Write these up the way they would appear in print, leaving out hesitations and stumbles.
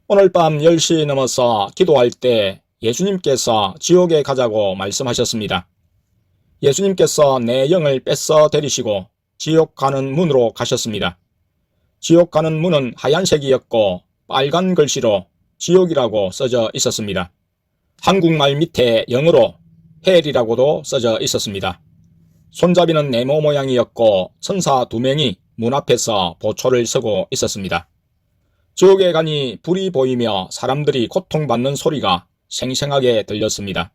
오늘 밤 10시 넘어서 기도할 때 예수님께서 지옥에 가자고 말씀하셨습니다. 예수님께서 내 영을 뺏어 데리시고 지옥 가는 문으로 가셨습니다. 지옥 가는 문은 하얀색이었고 빨간 글씨로 지옥이라고 써져 있었습니다. 한국말 밑에 영어로 헬이라고도 써져 있었습니다. 손잡이는 네모 모양이었고 천사 2명이 문 앞에서 보초를 서고 있었습니다. 지옥에 가니 불이 보이며 사람들이 고통받는 소리가 생생하게 들렸습니다.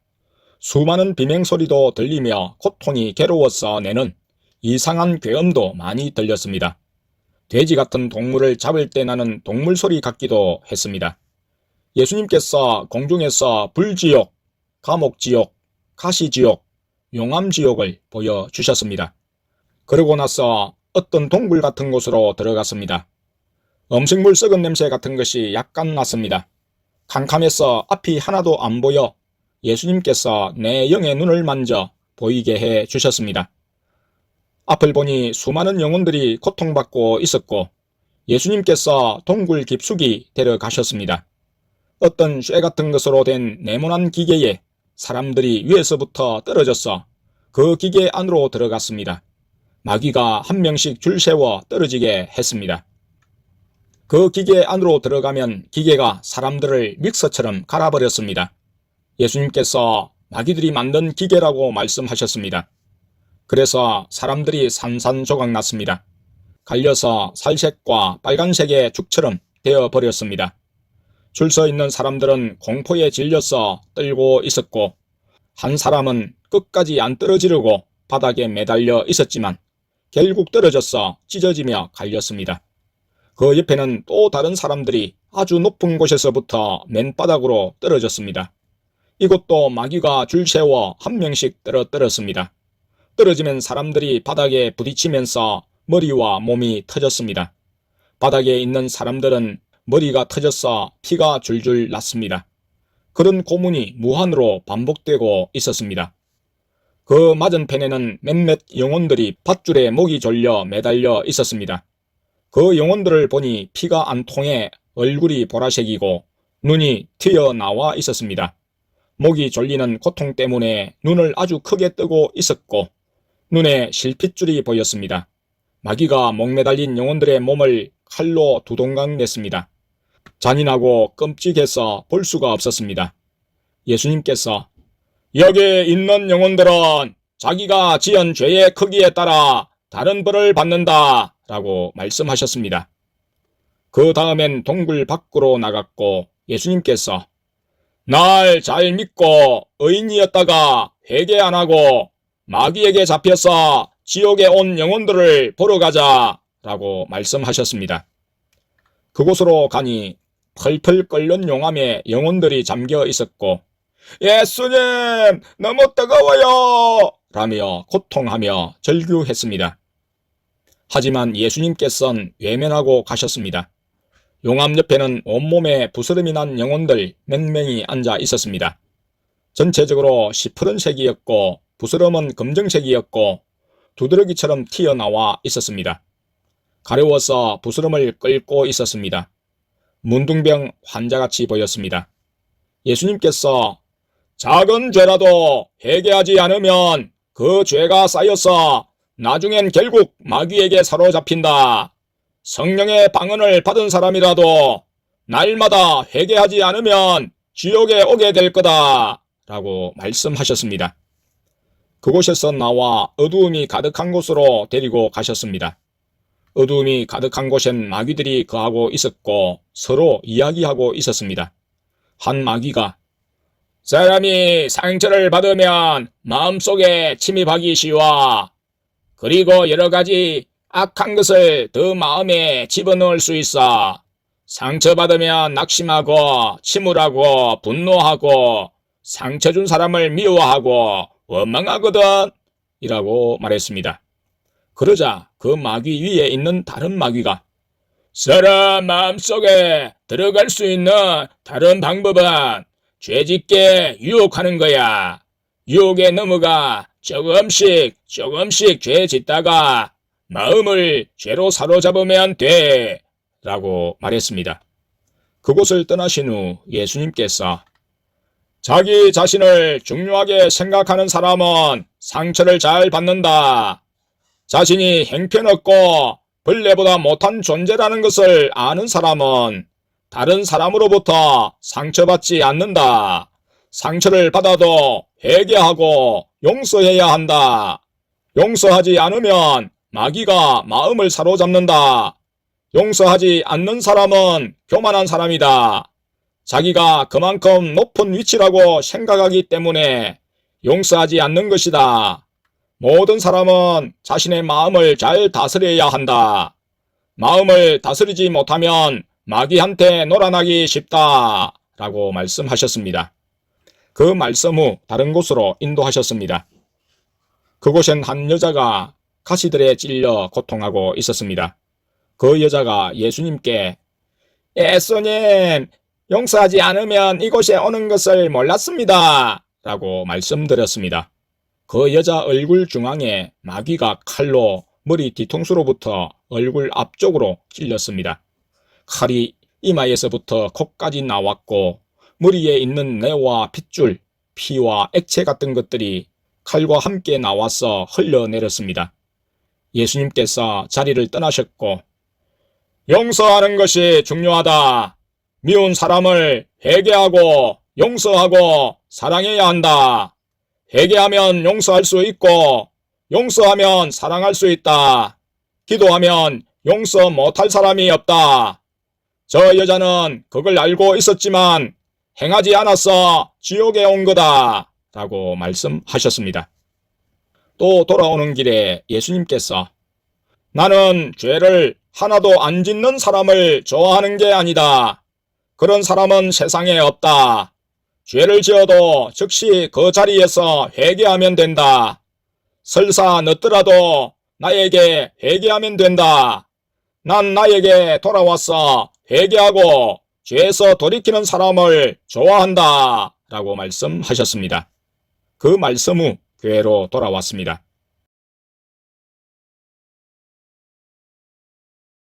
수많은 비명소리도 들리며 고통이 괴로워서 내는 이상한 괴음도 많이 들렸습니다. 돼지 같은 동물을 잡을 때 나는 동물 소리 같기도 했습니다. 예수님께서 공중에서 불지옥, 감옥지옥, 가시지옥, 용암지옥을 보여주셨습니다. 그러고 나서 어떤 동굴 같은 곳으로 들어갔습니다. 음식물 썩은 냄새 같은 것이 약간 났습니다. 캄캄해서 앞이 하나도 안 보여 예수님께서 내 영의 눈을 만져 보이게 해 주셨습니다. 앞을 보니 수많은 영혼들이 고통받고 있었고 예수님께서 동굴 깊숙이 데려가셨습니다. 어떤 쇠 같은 것으로 된 네모난 기계에 사람들이 위에서부터 떨어져서 그 기계 안으로 들어갔습니다. 마귀가 한 명씩 줄 세워 떨어지게 했습니다. 그 기계 안으로 들어가면 기계가 사람들을 믹서처럼 갈아버렸습니다. 예수님께서 마귀들이 만든 기계라고 말씀하셨습니다. 그래서 사람들이 산산조각 났습니다. 갈려서 살색과 빨간색의 죽처럼 되어버렸습니다. 줄 서 있는 사람들은 공포에 질려서 떨고 있었고 한 사람은 끝까지 안 떨어지려고 바닥에 매달려 있었지만 결국 떨어져서 찢어지며 갈렸습니다. 그 옆에는 또 다른 사람들이 아주 높은 곳에서부터 맨바닥으로 떨어졌습니다. 이것도 마귀가 줄 세워 한 명씩 떨어뜨렸습니다. 떨어지면 사람들이 바닥에 부딪히면서 머리와 몸이 터졌습니다. 바닥에 있는 사람들은 머리가 터져서 피가 줄줄 났습니다. 그런 고문이 무한으로 반복되고 있었습니다. 그 맞은편에는 몇몇 영혼들이 밧줄에 목이 졸려 매달려 있었습니다. 그 영혼들을 보니 피가 안 통해 얼굴이 보라색이고 눈이 튀어나와 있었습니다. 목이 졸리는 고통 때문에 눈을 아주 크게 뜨고 있었고 눈에 실핏줄이 보였습니다. 마귀가 목매달린 영혼들의 몸을 칼로 두 동강 냈습니다. 잔인하고 끔찍해서 볼 수가 없었습니다. 예수님께서 여기 있는 영혼들은 자기가 지은 죄의 크기에 따라 다른 벌을 받는다 라고 말씀하셨습니다. 그 다음엔 동굴 밖으로 나갔고 예수님께서 날 잘 믿고 의인이었다가 회개 안 하고 마귀에게 잡혀서 지옥에 온 영혼들을 보러 가자 라고 말씀하셨습니다. 그곳으로 가니 펄펄 끓는 용암에 영혼들이 잠겨 있었고 예수님 너무 뜨거워요 라며 고통하며 절규했습니다. 하지만 예수님께서는 외면하고 가셨습니다. 용암 옆에는 온몸에 부스럼이 난 영혼들 몇 명이 앉아 있었습니다. 전체적으로 시퍼런색이었고 부스럼은 검정색이었고 두드러기처럼 튀어나와 있었습니다. 가려워서 부스럼을 끌고 있었습니다. 문둥병 환자같이 보였습니다. 예수님께서 작은 죄라도 회개하지 않으면 그 죄가 쌓여서 나중엔 결국 마귀에게 사로잡힌다. 성령의 방언을 받은 사람이라도 날마다 회개하지 않으면 지옥에 오게 될 거다 라고 말씀하셨습니다. 그곳에서 나와 어두움이 가득한 곳으로 데리고 가셨습니다. 어두움이 가득한 곳엔 마귀들이 거하고 있었고 서로 이야기하고 있었습니다. 한 마귀가 사람이 상처를 받으면 마음속에 침입하기 쉬워. 그리고 여러 가지 악한 것을 더 마음에 집어넣을 수 있어. 상처받으면 낙심하고 침울하고 분노하고 상처 준 사람을 미워하고 원망하거든 이라고 말했습니다. 그러자 그 마귀 위에 있는 다른 마귀가 사람 마음속에 들어갈 수 있는 다른 방법은 죄짓게 유혹하는 거야. 유혹에 넘어가 조금씩 죄 짓다가 마음을 죄로 사로잡으면 돼 라고 말했습니다. 그곳을 떠나신 후 예수님께서 자기 자신을 중요하게 생각하는 사람은 상처를 잘 받는다. 자신이 형편없고 벌레보다 못한 존재라는 것을 아는 사람은 다른 사람으로부터 상처받지 않는다. 상처를 받아도 회개하고 용서해야 한다. 용서하지 않으면 마귀가 마음을 사로잡는다. 용서하지 않는 사람은 교만한 사람이다. 자기가 그만큼 높은 위치라고 생각하기 때문에 용서하지 않는 것이다. 모든 사람은 자신의 마음을 잘 다스려야 한다. 마음을 다스리지 못하면 마귀한테 놀아나기 쉽다. 라고 말씀하셨습니다. 그 말씀 후 다른 곳으로 인도하셨습니다. 그곳엔 한 여자가 가시들에 찔려 고통하고 있었습니다. 그 여자가 예수님께 예수님, 용서하지 않으면 이곳에 오는 것을 몰랐습니다. 라고 말씀드렸습니다. 그 여자 얼굴 중앙에 마귀가 칼로 머리 뒤통수로부터 얼굴 앞쪽으로 찔렸습니다. 칼이 이마에서부터 코까지 나왔고 머리에 있는 뇌와 핏줄, 피와 액체 같은 것들이 칼과 함께 나와서 흘러내렸습니다. 예수님께서 자리를 떠나셨고 용서하는 것이 중요하다. 미운 사람을 회개하고 용서하고 사랑해야 한다. 회개하면 용서할 수 있고 용서하면 사랑할 수 있다. 기도하면 용서 못할 사람이 없다. 저 여자는 그걸 알고 있었지만 행하지 않아서 지옥에 온 거다. 라고 말씀하셨습니다. 또 돌아오는 길에 예수님께서 나는 죄를 하나도 안 짓는 사람을 좋아하는 게 아니다. 그런 사람은 세상에 없다. 죄를 지어도 즉시 그 자리에서 회개하면 된다. 설사 늦더라도 나에게 회개하면 된다. 난 나에게 돌아와서 회개하고 죄에서 돌이키는 사람을 좋아한다. 라고 말씀하셨습니다. 그 말씀 후 교회로 돌아왔습니다.